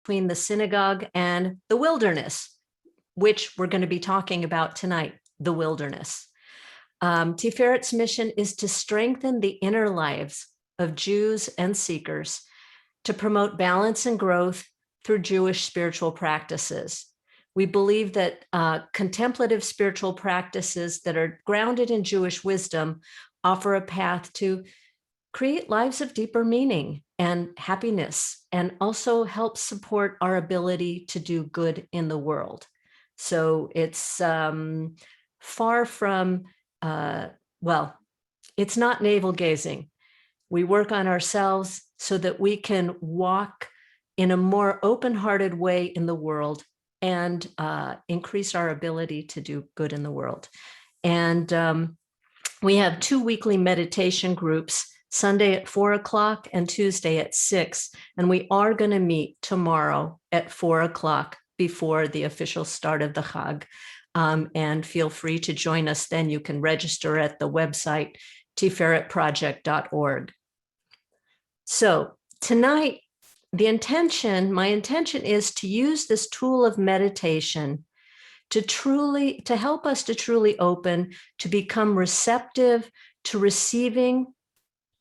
between the synagogue and the wilderness, which we're going to be talking about tonight, the wilderness. Tiferet's mission is to strengthen the inner lives of Jews and seekers, to promote balance and growth through Jewish spiritual practices. We believe that contemplative spiritual practices that are grounded in Jewish wisdom offer a path to create lives of deeper meaning and happiness, and also help support our ability to do good in the world. So it's far from, well, it's not navel gazing. We work on ourselves so that we can walk in a more open-hearted way in the world and increase our ability to do good in the world. And we have 2 weekly meditation groups, Sunday at 4 o'clock and Tuesday at 6. And we are going to meet tomorrow at 4 o'clock before the official start of the Chag. And feel free to join us then. You can register at the website, tiferetproject.org. So tonight, my intention is to use this tool of meditation to help us to truly open, to become receptive to receiving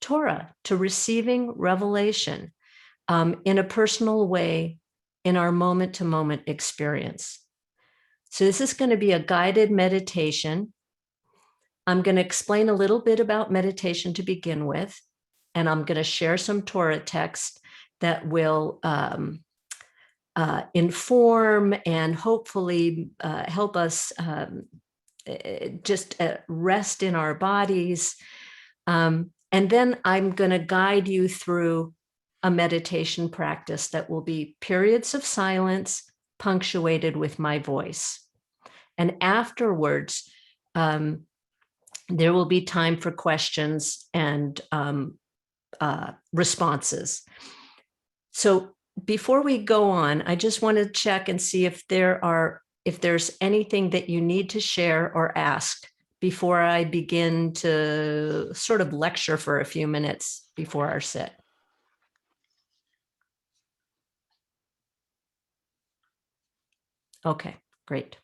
Torah, to receiving revelation in a personal way in our moment-to-moment experience. So this is going to be a guided meditation. I'm going to explain a little bit about meditation to begin with, and I'm going to share some Torah text that will inform and hopefully help us just rest in our bodies. And then I'm going to guide you through a meditation practice that will be periods of silence punctuated with my voice. And afterwards, there will be time for questions and responses. So before we go on, I just want to check and see if there's anything that you need to share or ask before I begin to sort of lecture for a few minutes before our sit. Okay, great.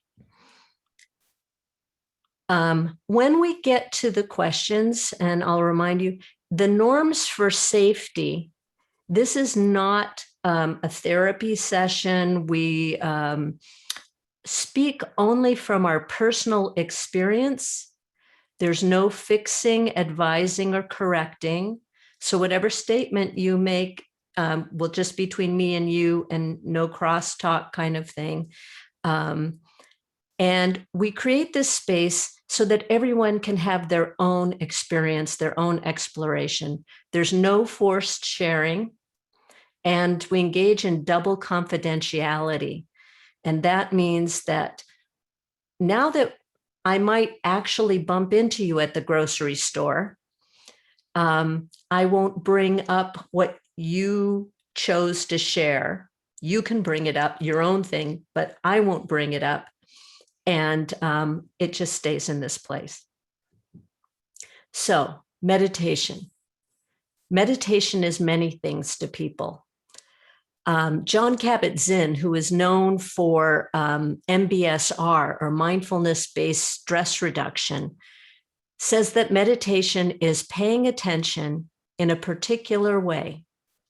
When we get to the questions, and I'll remind you, the norms for safety, this is not a therapy session. We speak only from our personal experience. There's no fixing, advising, or correcting. So whatever statement you make will just be between me and you, and no crosstalk kind of thing. And we create this space so that everyone can have their own experience, their own exploration. There's no forced sharing, and we engage in double confidentiality. And that means that now that I might actually bump into you at the grocery store, I won't bring up what you chose to share. You can bring it up, your own thing, but I won't bring it up. And it just stays in this place. So meditation. Meditation is many things to people. Jon Kabat-Zinn, who is known for MBSR, or mindfulness-based stress reduction, says that meditation is paying attention in a particular way,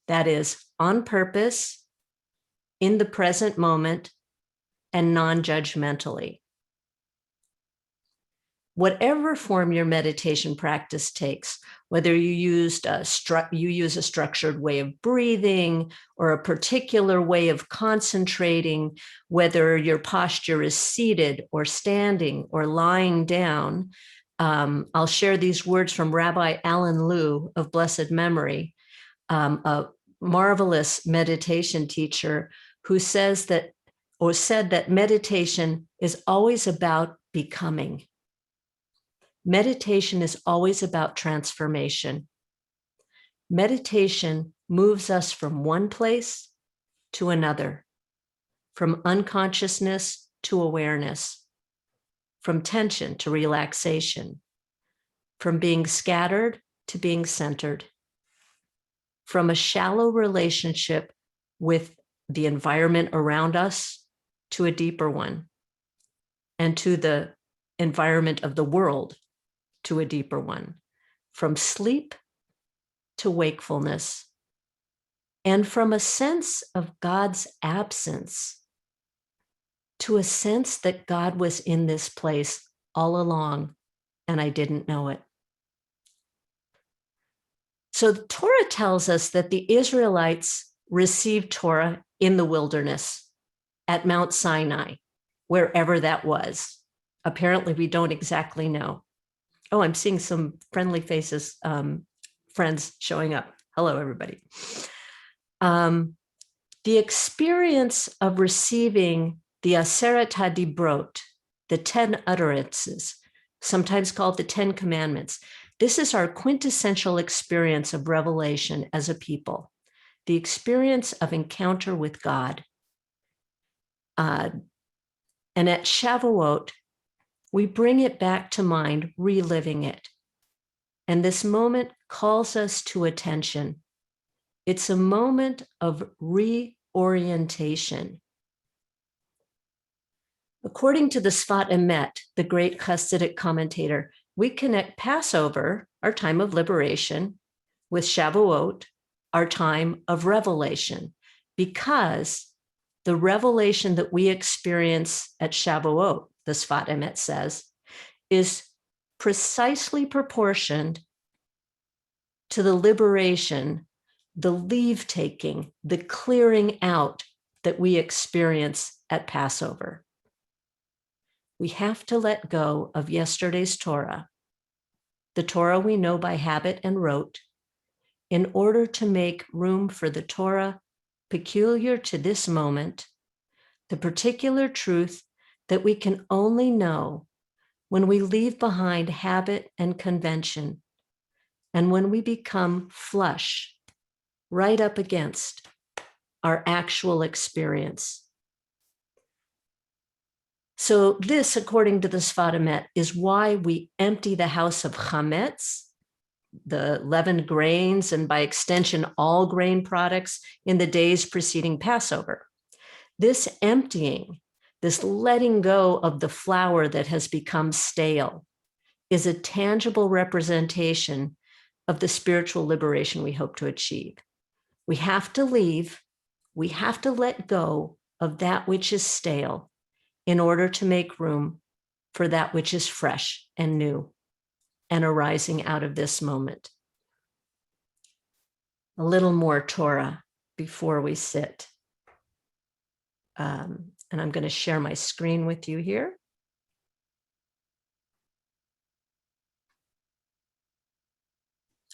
that is, on purpose, in the present moment, and non-judgmentally. Whatever form your meditation practice takes, whether you use a structured way of breathing or a particular way of concentrating, whether your posture is seated or standing or lying down. I'll share these words from Rabbi Alan Liu of blessed memory, a marvelous meditation teacher who said that meditation is always about becoming. Meditation is always about transformation. Meditation moves us from one place to another, from unconsciousness to awareness, from tension to relaxation, from being scattered to being centered, from a shallow relationship with the environment around us to a deeper one, and to the environment of the world to a deeper one, from sleep to wakefulness, and from a sense of God's absence to a sense that God was in this place all along and I didn't know it. So the Torah tells us that the Israelites received Torah in the wilderness at Mount Sinai, wherever that was. Apparently, we don't exactly know. Oh, I'm seeing some friendly faces, friends showing up. Hello, everybody. The experience of receiving the Aseret HaDibrot, the 10 utterances, sometimes called the 10 commandments. This is our quintessential experience of revelation as a people, the experience of encounter with God. And at Shavuot, we bring it back to mind, reliving it. And this moment calls us to attention. It's a moment of reorientation. According to the Sfat Emet, the great Hasidic commentator, we connect Passover, our time of liberation, with Shavuot, our time of revelation, because the revelation that we experience at Shavuot, the Sfat Emet says, is precisely proportioned to the liberation, the leave-taking, the clearing out that we experience at Passover. We have to let go of yesterday's Torah, the Torah we know by habit and rote, in order to make room for the Torah peculiar to this moment, the particular truth that we can only know when we leave behind habit and convention, and when we become flush, right up against our actual experience. So this, according to the Sfat Emet, is why we empty the house of chametz, the leavened grains, and by extension, all grain products in the days preceding Passover. This emptying, this letting go of the flour that has become stale, is a tangible representation of the spiritual liberation we hope to achieve. We have to leave, we have to let go of that which is stale in order to make room for that which is fresh and new and arising out of this moment. A little more Torah before we sit. And I'm going to share my screen with you here.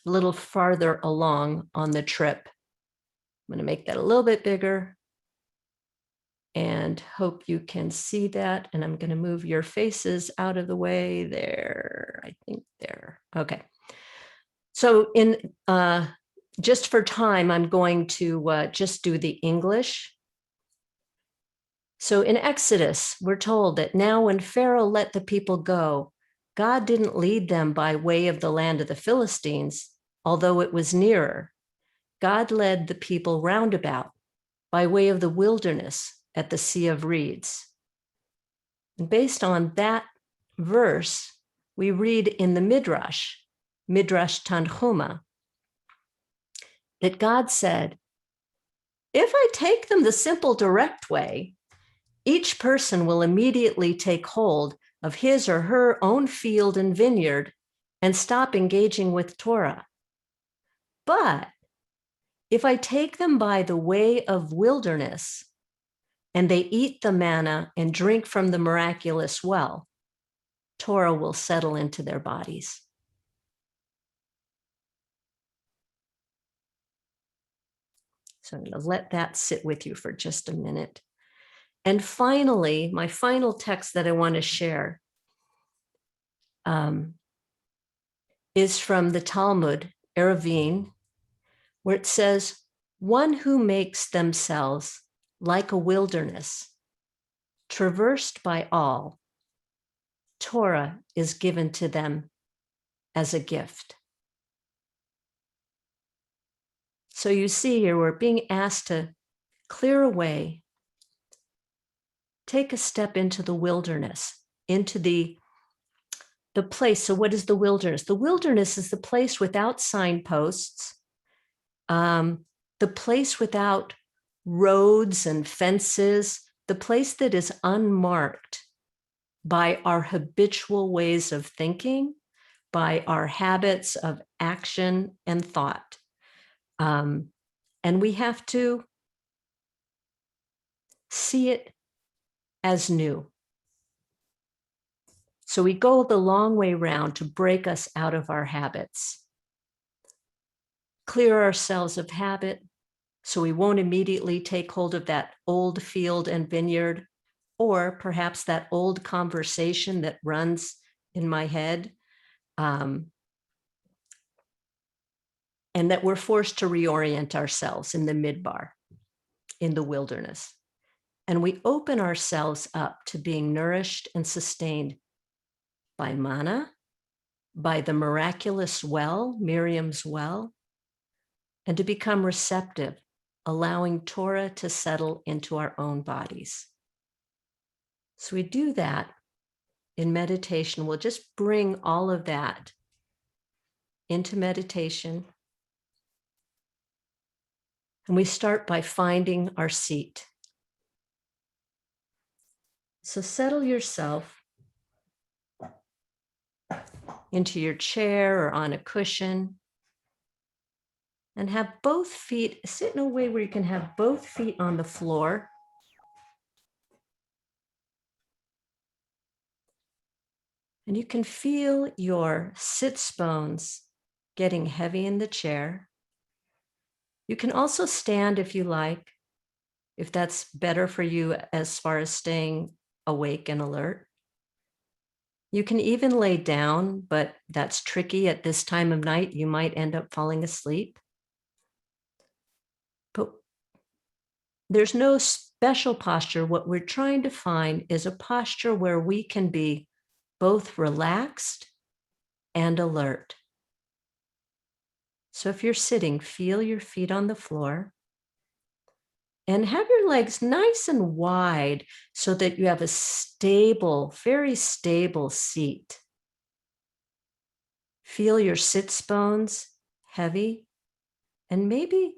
A little farther along on the trip. I'm going to make that a little bit bigger and hope you can see that. And I'm going to move your faces out of the way there. I think there. Okay. So just for time, I'm going to just do the English. So in Exodus, we're told that now when Pharaoh let the people go, God didn't lead them by way of the land of the Philistines, although it was nearer. God led the people roundabout by way of the wilderness at the Sea of Reeds. And based on that verse, we read in the Midrash Tanhuma, that God said, if I take them the simple, direct way, each person will immediately take hold of his or her own field and vineyard and stop engaging with Torah. But if I take them by the way of wilderness and they eat the manna and drink from the miraculous well, Torah will settle into their bodies. So I'm going to let that sit with you for just a minute. And finally, my final text that I want to share is from the Talmud, Eruvin, where it says, one who makes themselves like a wilderness, traversed by all, Torah is given to them as a gift. So you see here, we're being asked to clear away, take a step into the wilderness, into the place. So what is the wilderness? The wilderness is the place without signposts, the place without roads and fences, the place that is unmarked by our habitual ways of thinking, by our habits of action and thought. And we have to see it as new. So we go the long way round to break us out of our habits, clear ourselves of habit so we won't immediately take hold of that old field and vineyard, or perhaps that old conversation that runs in my head, and that we're forced to reorient ourselves in the midbar, in the wilderness. And we open ourselves up to being nourished and sustained by manna, by the miraculous well, Miriam's well, and to become receptive, allowing Torah to settle into our own bodies. So we do that in meditation. We'll just bring all of that into meditation. And we start by finding our seat. So settle yourself into your chair or on a cushion and have both feet, sit in a way where you can have both feet on the floor. And you can feel your sits bones getting heavy in the chair. You can also stand if you like, if that's better for you as far as staying awake and alert. You can even lay down, but that's tricky at this time of night. You might end up falling asleep. But there's no special posture. What we're trying to find is a posture where we can be both relaxed and alert. So if you're sitting, feel your feet on the floor and have your legs nice and wide so that you have a stable, very stable seat. Feel your sits bones heavy, and maybe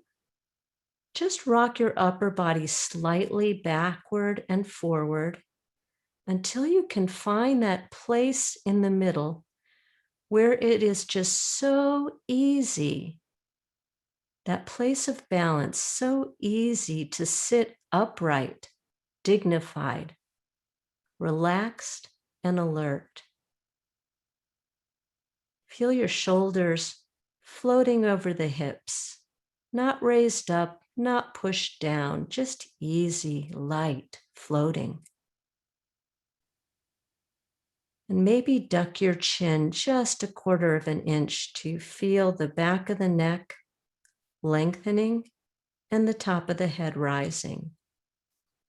just rock your upper body slightly backward and forward until you can find that place in the middle where it is just so easy, that place of balance, so easy to sit upright, dignified, relaxed, and alert. Feel your shoulders floating over the hips, not raised up, not pushed down, just easy, light, floating. And maybe duck your chin just 1/4 of an inch to feel the back of the neck lengthening and the top of the head rising.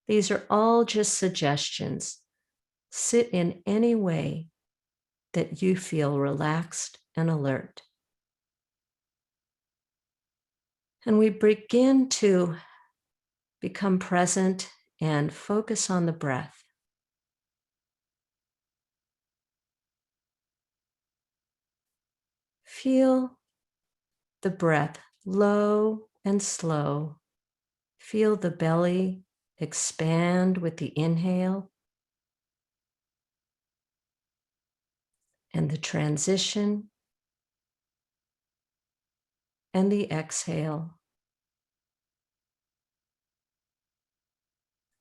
These are all just suggestions. Sit in any way that you feel relaxed and alert. And we begin to become present and focus on the breath. Feel the breath low and slow. Feel the belly expand with the inhale and the transition and the exhale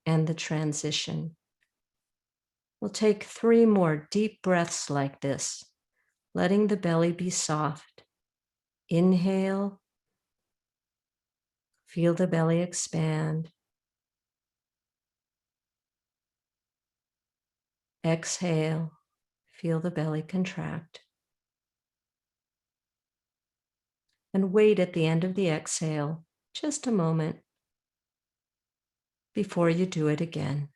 and the transition. We'll take 3 more deep breaths like this, letting the belly be soft. Inhale, feel the belly expand. Exhale, feel the belly contract. And wait at the end of the exhale just a moment before you do it again.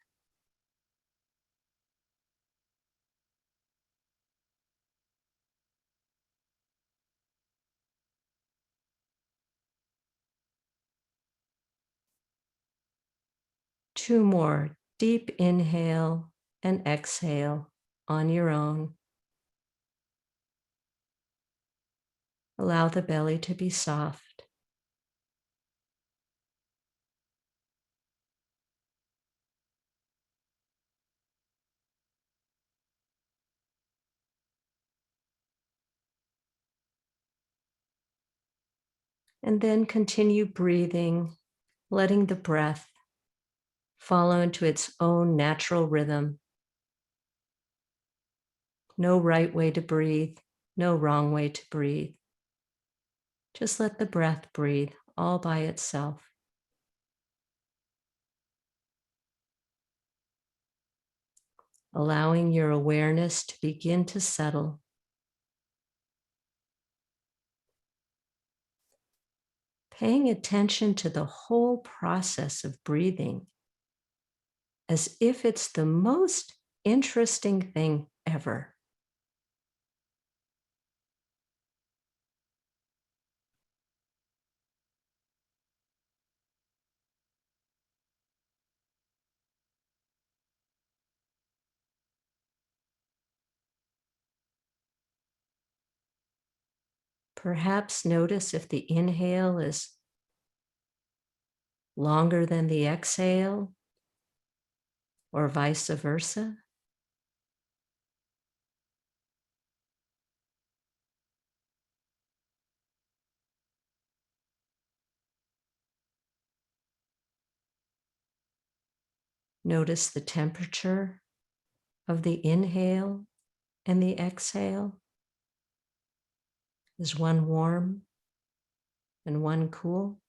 2 more. Deep inhale and exhale on your own. Allow the belly to be soft. And then continue breathing, letting the breath follow into its own natural rhythm. No right way to breathe, no wrong way to breathe. Just let the breath breathe all by itself. Allowing your awareness to begin to settle. Paying attention to the whole process of breathing as if it's the most interesting thing ever. Perhaps notice if the inhale is longer than the exhale, or vice versa. Notice the temperature of the inhale and the exhale. Is one warm and one cool?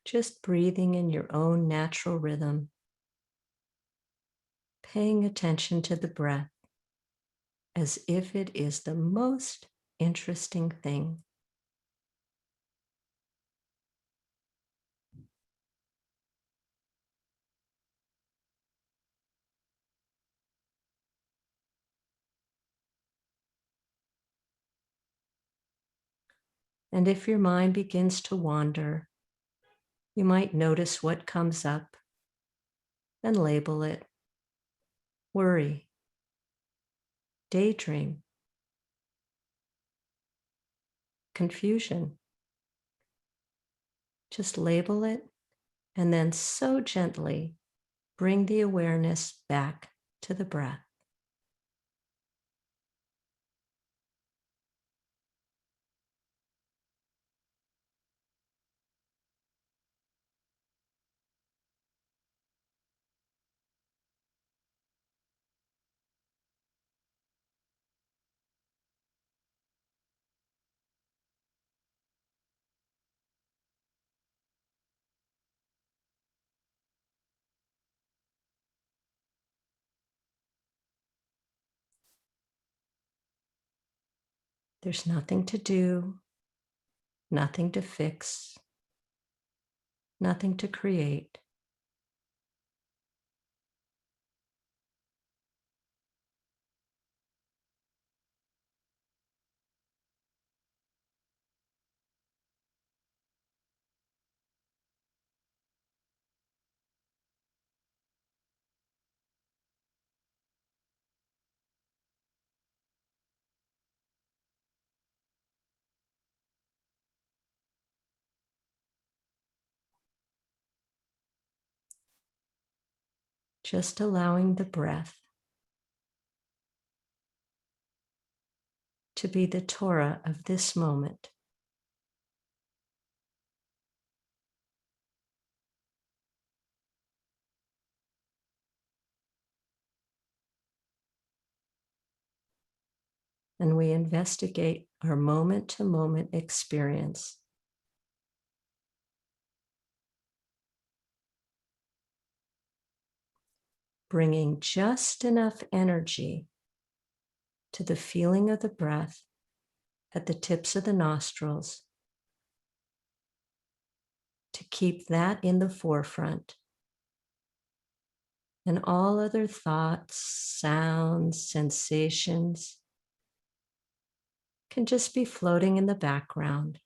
Just breathing in your own natural rhythm, paying attention to the breath as if it is the most interesting thing. And if your mind begins to wander, you might notice what comes up and label it: worry, daydream, confusion. Just label it and then so gently bring the awareness back to the breath. There's nothing to do, nothing to fix, nothing to create. Just allowing the breath to be the Torah of this moment. And we investigate our moment to moment experience. Bringing just enough energy to the feeling of the breath at the tips of the nostrils to keep that in the forefront. And all other thoughts, sounds, sensations can just be floating in the background.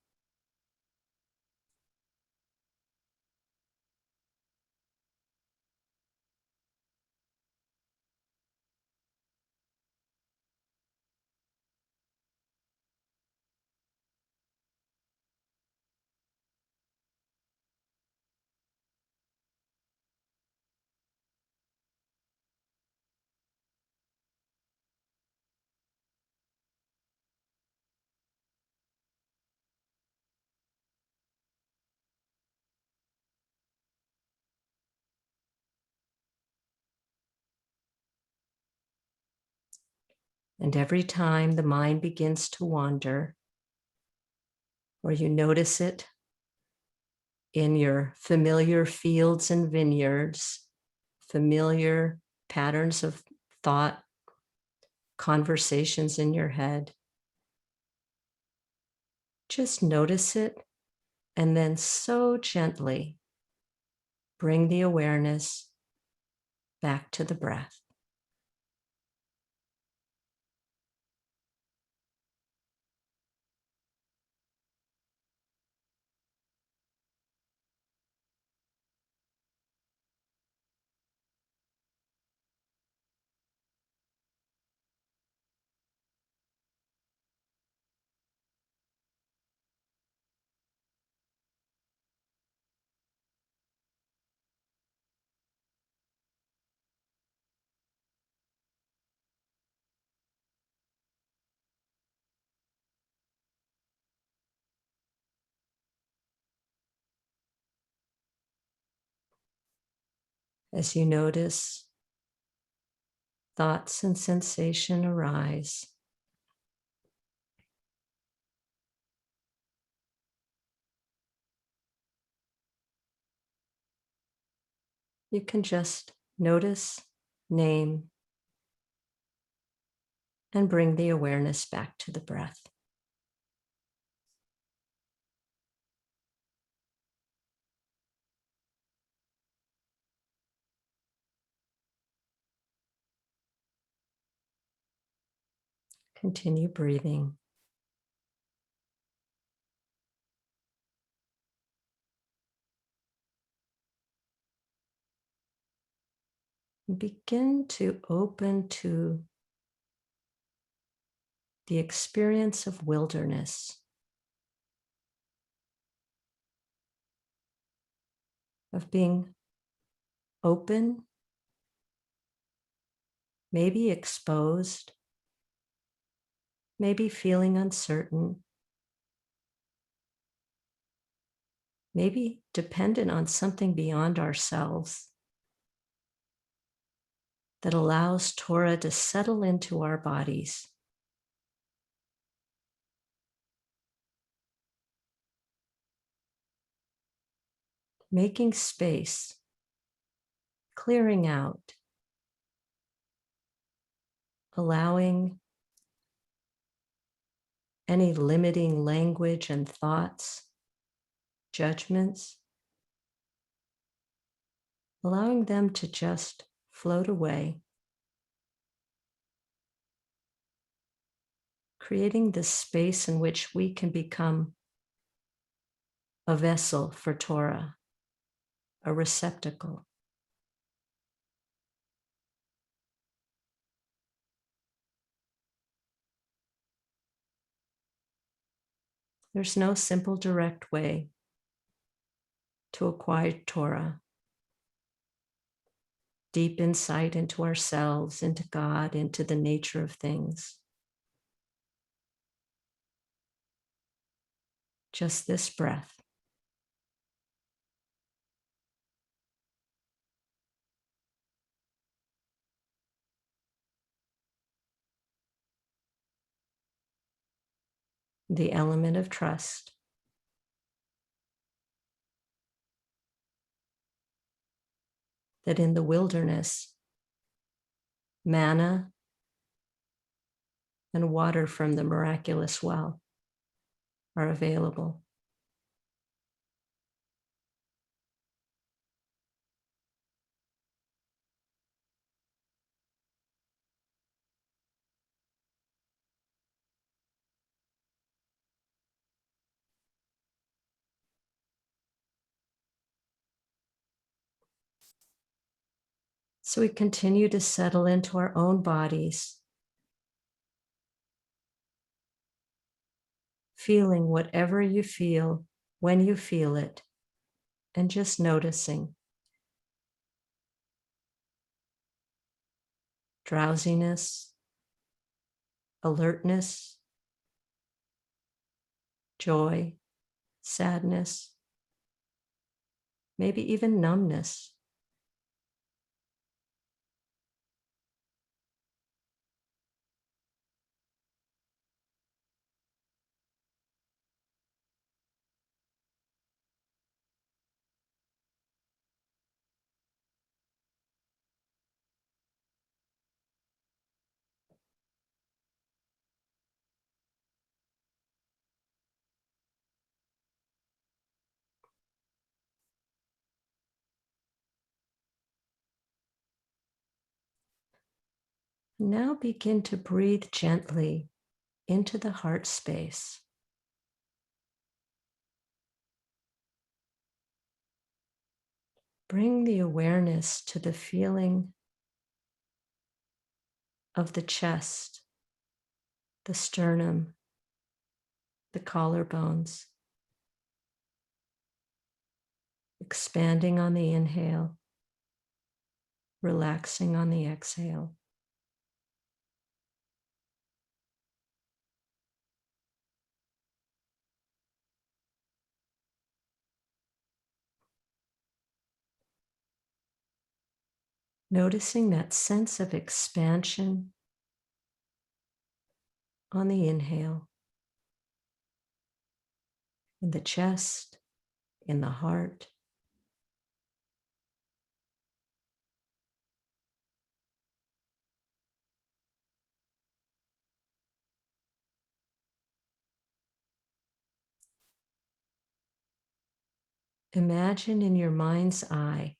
And every time the mind begins to wander, or you notice it in your familiar fields and vineyards, familiar patterns of thought, conversations in your head, just notice it and then so gently bring the awareness back to the breath. As you notice thoughts and sensation arise, you can just notice, name, and bring the awareness back to the breath. Continue breathing. Begin to open to the experience of wilderness, of being open, maybe exposed, maybe feeling uncertain, maybe dependent on something beyond ourselves that allows Torah to settle into our bodies. Making space, clearing out, allowing any limiting language and thoughts, judgments, allowing them to just float away, creating this space in which we can become a vessel for Torah, a receptacle. There's no simple, direct way to acquire Torah, deep insight into ourselves, into God, into the nature of things. Just this breath. The element of trust. That in the wilderness, manna and water from the miraculous well are available. So we continue to settle into our own bodies, feeling whatever you feel when you feel it, and just noticing drowsiness, alertness, joy, sadness, maybe even numbness. Now begin to breathe gently into the heart space. Bring the awareness to the feeling of the chest, the sternum, the collarbones, expanding on the inhale, relaxing on the exhale. Noticing that sense of expansion on the inhale, in the chest, in the heart. Imagine in your mind's eye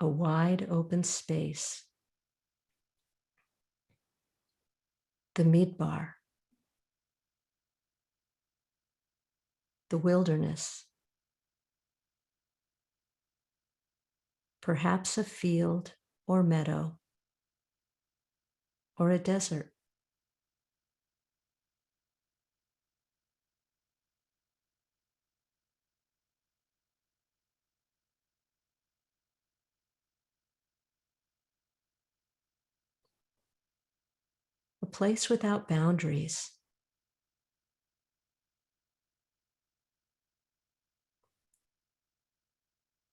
a wide open space, the midbar, the wilderness, perhaps a field or meadow or a desert. A place without boundaries,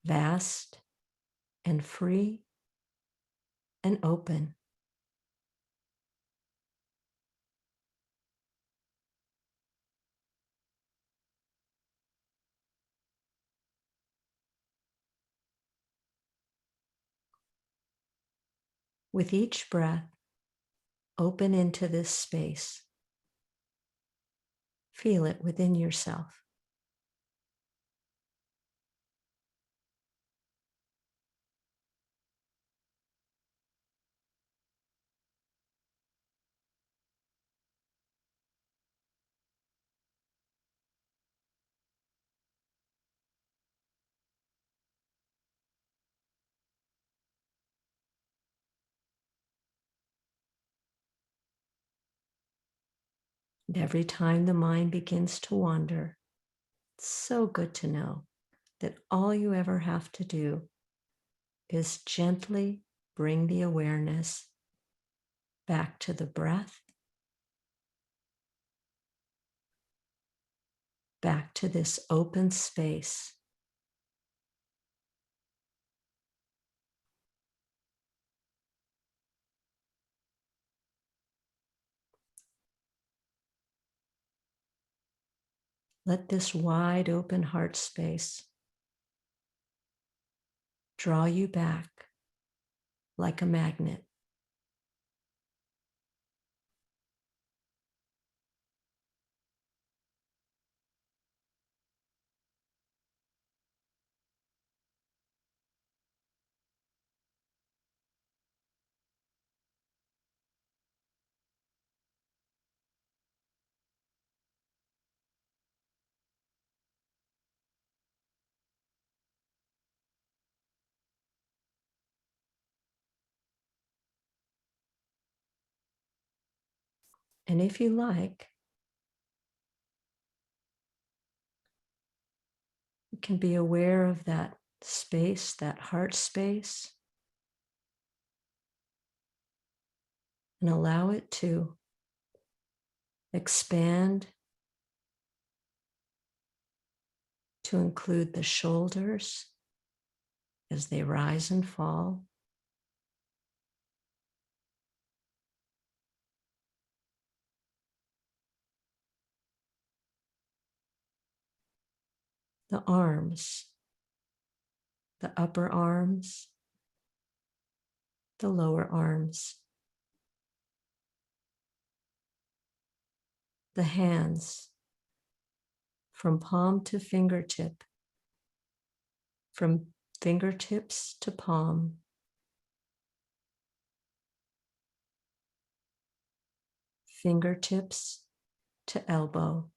vast and free and open. With each breath, open into this space. Feel it within yourself. And every time the mind begins to wander, it's so good to know that all you ever have to do is gently bring the awareness back to the breath, back to this open space. Let this wide open heart space draw you back like a magnet. And if you like, you can be aware of that space, that heart space, and allow it to expand to include the shoulders as they rise and fall, the arms, the upper arms, the lower arms, the hands from palm to fingertip, from fingertips to palm, fingertips to elbow,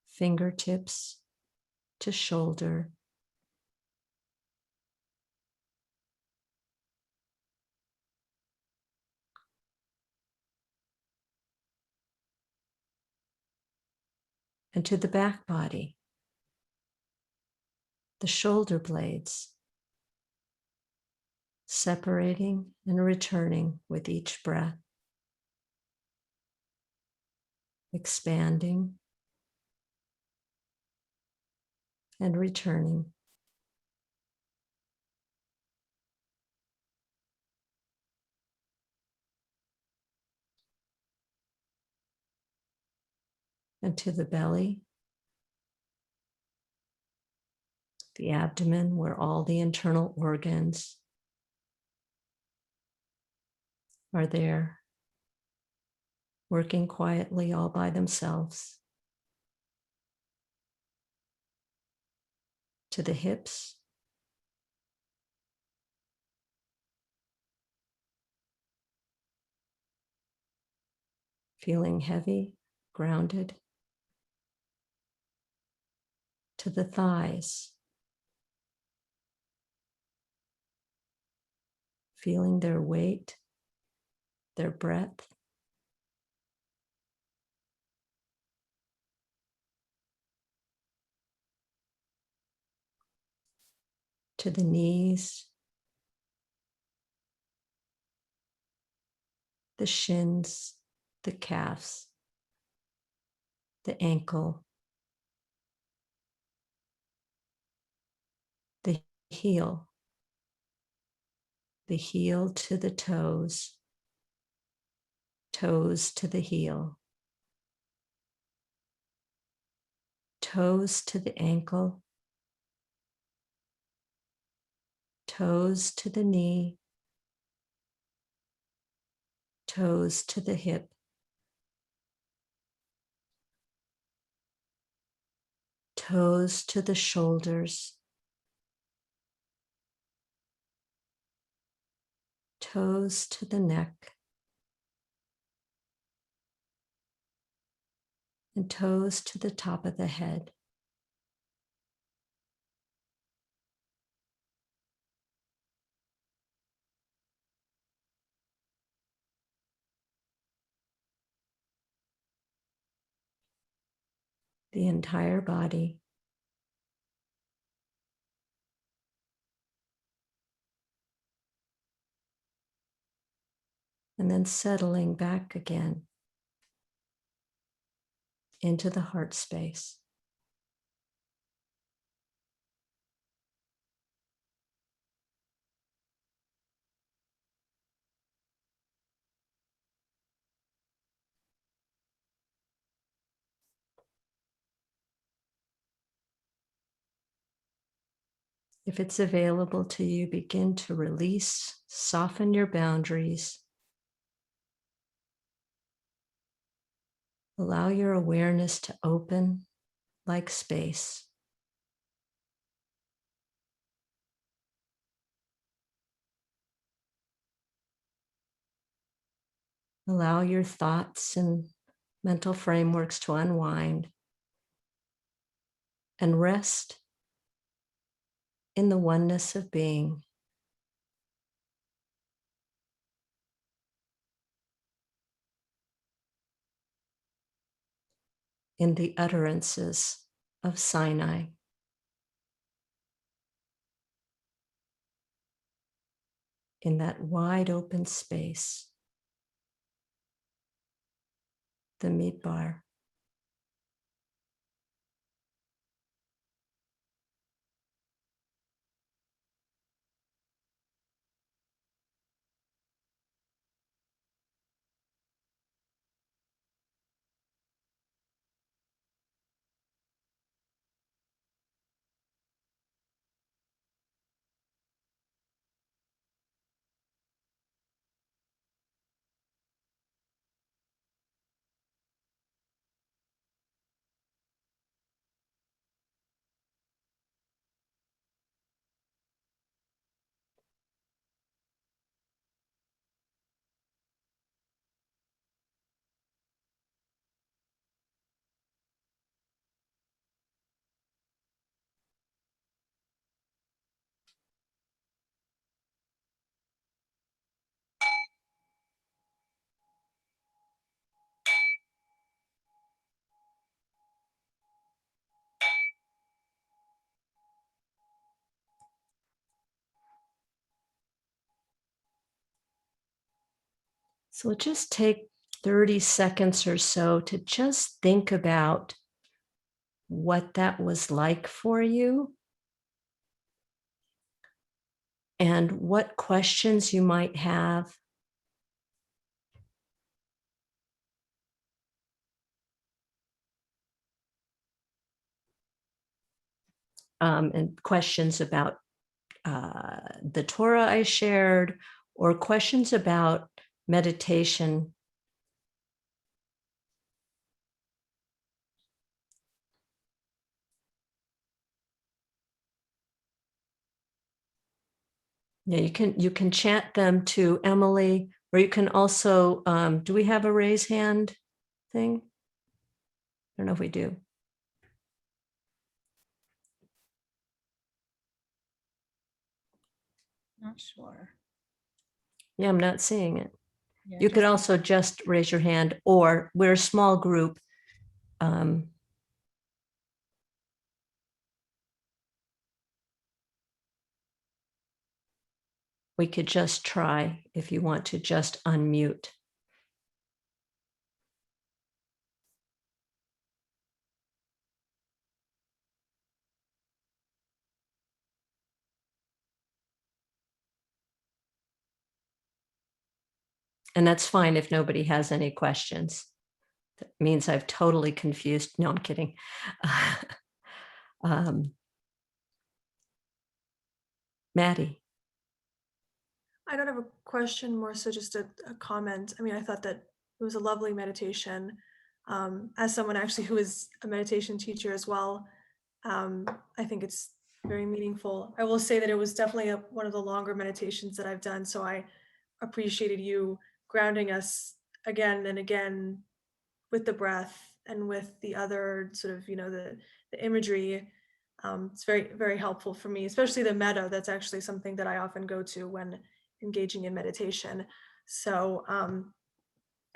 fingertips to shoulder, and to the back body, the shoulder blades, separating and returning with each breath, expanding and returning. And to the belly, the abdomen, where all the internal organs are there, working quietly all by themselves. To the hips, feeling heavy, grounded. To the thighs, feeling their weight, their breadth. To the knees, the shins, the calves, the ankle, the heel to the toes, toes to the heel, toes to the ankle, toes to the knee, toes to the hip, toes to the shoulders, toes to the neck, and toes to the top of the head. The entire body. And then settling back again into the heart space. If it's available to you, begin to release, soften your boundaries. Allow your awareness to open like space. Allow your thoughts and mental frameworks to unwind and rest in the oneness of being. in the utterances of Sinai. In that wide open space, the Midbar. So just take 30 seconds or so to just think about what that was like for you and what questions you might have. And questions about the Torah I shared, or questions about meditation. Yeah, you can chant them to Emily, or you can also, do we have a raise hand thing? I don't know if we do. Not sure. Yeah, I'm not seeing it. Yeah, You could also just raise your hand, or we're a small group. We could just try if you want to just unmute. And that's fine if nobody has any questions. That means I've totally confused. No, I'm kidding. Maddie. I don't have a question, more so just a comment. I mean, I thought that it was a lovely meditation. As someone actually who is a meditation teacher as well, I think it's very meaningful. I will say that it was definitely one of the longer meditations that I've done. So I appreciated you grounding us again and again with the breath and with the other sort of, the imagery. It's very, very helpful for me, especially the metta. That's actually something that I often go to when engaging in meditation. So,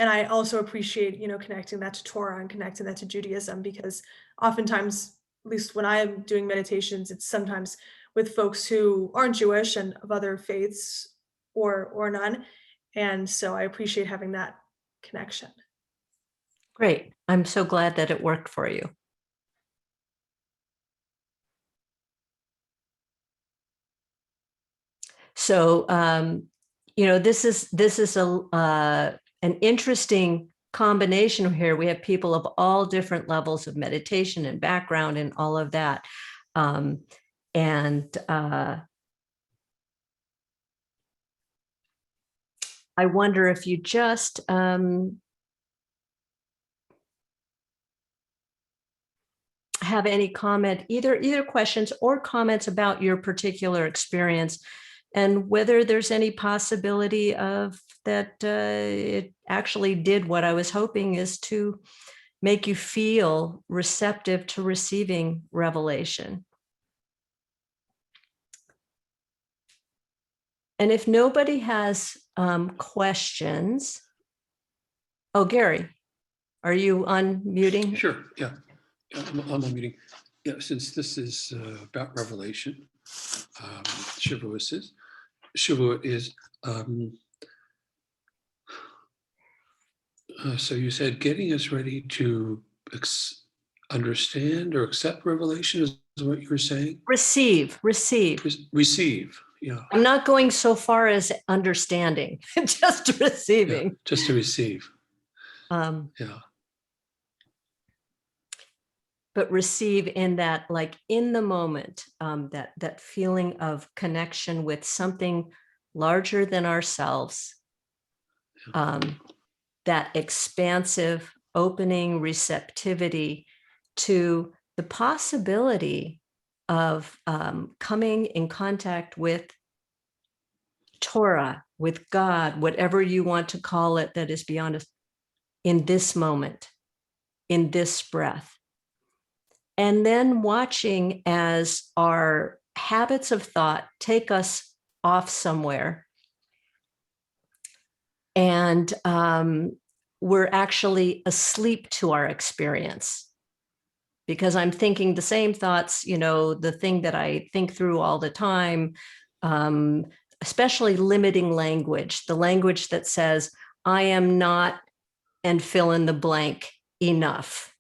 and I also appreciate, connecting that to Torah and connecting that to Judaism, because oftentimes, at least when I'm doing meditations, it's sometimes with folks who aren't Jewish and of other faiths or none. And so I appreciate having that connection. Great. I'm so glad that it worked for you. So, this is an interesting combination here. We have people of all different levels of meditation and background and all of that. I wonder if you just have any comment, either questions or comments about your particular experience, and whether there's any possibility of that it actually did what I was hoping, is to make you feel receptive to receiving revelation. And if nobody has questions, oh, Gary. Are you unmuting? Sure, yeah. I'm unmuting. Yeah, since this is about revelation, Shavuot is, so you said getting us ready to understand or accept revelation is what you were saying? Receive. Receive, yeah. I'm not going so far as understanding, just Yeah, receiving. just to receive, Um, yeah. but receive in that, like in the moment, that feeling of connection with something larger than ourselves, that expansive opening receptivity to the possibility of coming in contact with Torah, with God, whatever you want to call it, that is beyond us, in this moment, in this breath. And then watching as our habits of thought take us off somewhere. And we're actually asleep to our experience, because I'm thinking the same thoughts, the thing that I think through all the time, especially limiting language, the language that says, I am not, and fill in the blank, enough,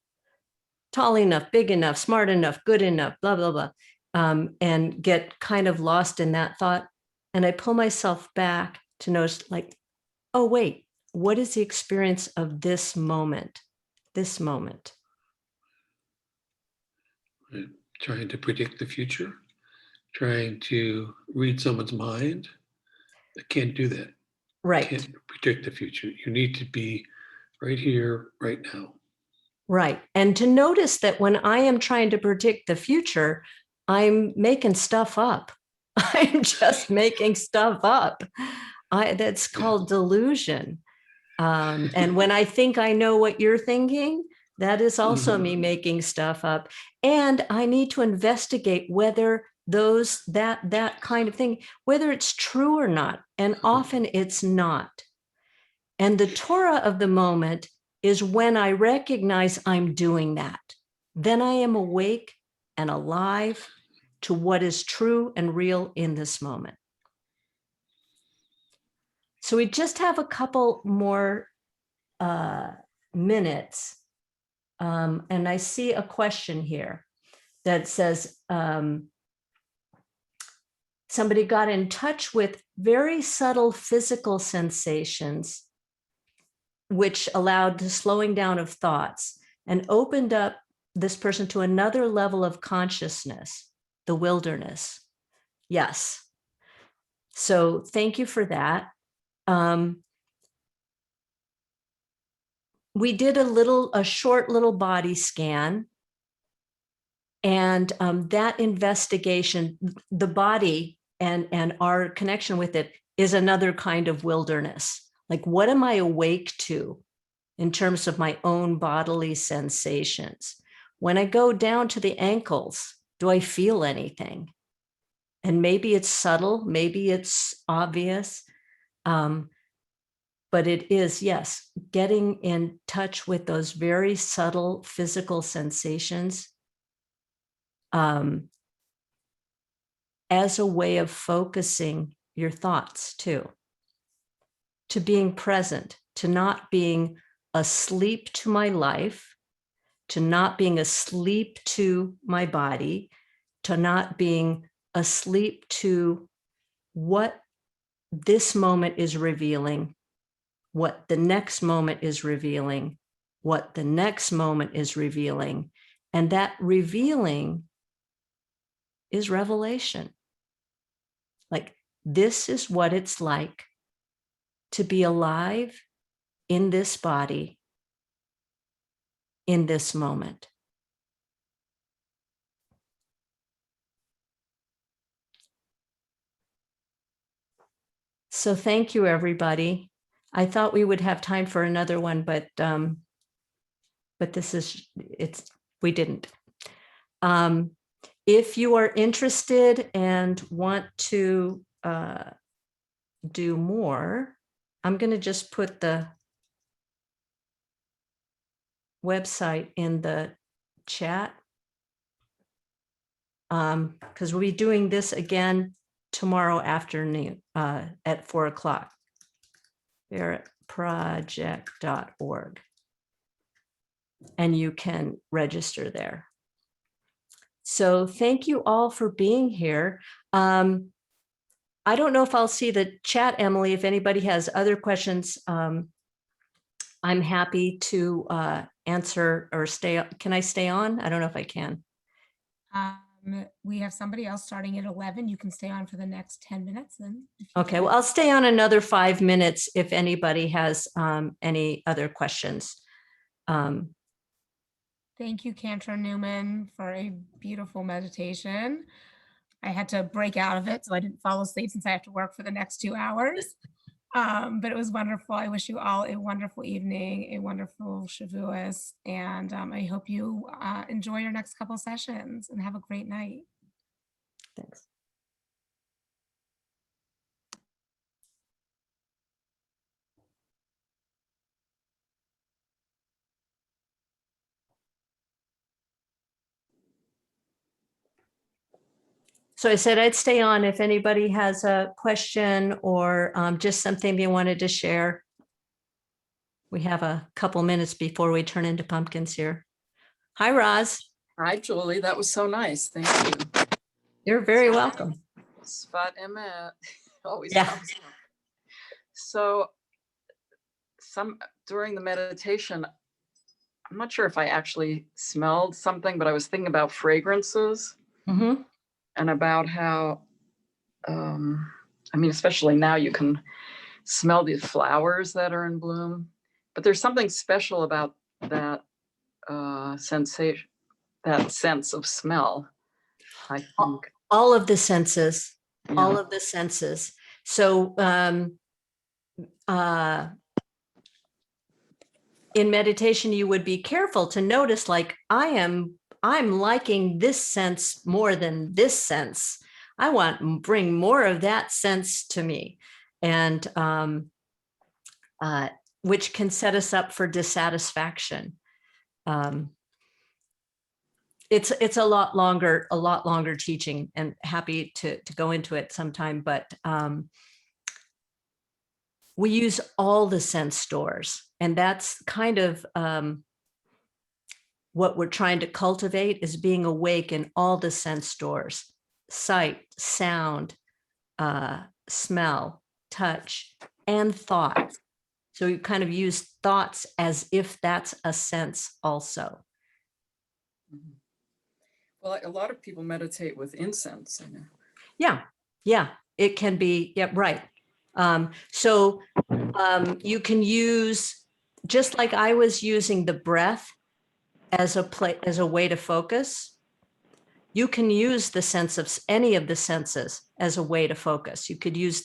tall enough, big enough, smart enough, good enough, blah, blah, blah, and get kind of lost in that thought. And I pull myself back to notice, like, oh, wait, what is the experience of this moment? This moment. Trying to predict the future, trying to read someone's mind. I can't do that. Right. Can't predict the future. You need to be right here, right now. Right. And to notice that when I am trying to predict the future, I'm making stuff up. I'm just making stuff up. That's called delusion. And when I think I know what you're thinking, that is also me making stuff up. And I need to investigate whether that kind of thing, whether it's true or not. And often it's not. And the Torah of the moment is when I recognize I'm doing that. Then I am awake and alive to what is true and real in this moment. So we just have a couple more minutes. And I see a question here that says, somebody got in touch with very subtle physical sensations, which allowed the slowing down of thoughts and opened up this person to another level of consciousness, the wilderness. Yes. So thank you for that. We did a short little body scan, and that investigation, the body and our connection with it is another kind of wilderness. Like, what am I awake to in terms of my own bodily sensations? When I go down to the ankles, do I feel anything? And maybe it's subtle, maybe it's obvious. But it is, yes, getting in touch with those very subtle physical sensations as a way of focusing your thoughts too, to being present, to not being asleep to my life, to not being asleep to my body, to not being asleep to what this moment is revealing, what the next moment is revealing, what the next moment is revealing. And that revealing is revelation. Like, this is what it's like to be alive in this body, in this moment. So thank you, everybody. I thought we would have time for another one, but we didn't. If you are interested and want to do more, I'm going to just put the website in the chat. Because we'll be doing this again tomorrow afternoon at 4 o'clock. Project.org. And you can register there. So thank you all for being here. I don't know if I'll see the chat, Emily. If anybody has other questions, I'm happy to answer or stay. Can I stay on? I don't know if I can. We have somebody else starting at 11. You can stay on for the next 10 minutes then. Okay, well, I'll stay on another 5 minutes if anybody has any other questions. Thank you, Cantor Newman, for a beautiful meditation. I had to break out of it, so I didn't fall asleep since I have to work for the next 2 hours. But it was wonderful. I wish you all a wonderful evening, a wonderful Shavuos, and I hope you enjoy your next couple sessions and have a great night. Thanks. So I said I'd stay on if anybody has a question or just something they wanted to share. We have a couple minutes before we turn into pumpkins here. Hi, Roz. Hi, Julie. That was so nice. Thank you. You're very welcome. Spot Emma always Yeah. comes up. So during the meditation, I'm not sure if I actually smelled something, but I was thinking about fragrances Mm-hmm. and about how, especially now you can smell the flowers that are in bloom, but there's something special about that sensation, that sense of smell, I think. All of the senses, all Yeah. of the senses. So in meditation, you would be careful to notice, like, I'm liking this sense more than this sense. I want to bring more of that sense to me. And which can set us up for dissatisfaction. It's a lot longer teaching, and happy to go into it sometime, but we use all the sense stores, and that's kind of what we're trying to cultivate, is being awake in all the sense stores: sight, sound, smell, touch, and thought. So you kind of use thoughts as if that's a sense also. Mhm. Well, a lot of people meditate with incense. I know. Yeah, it can be, yeah, right. So you can use, just like I was using the breath as a way to focus, you can use the sense of any of the senses as a way to focus. You could use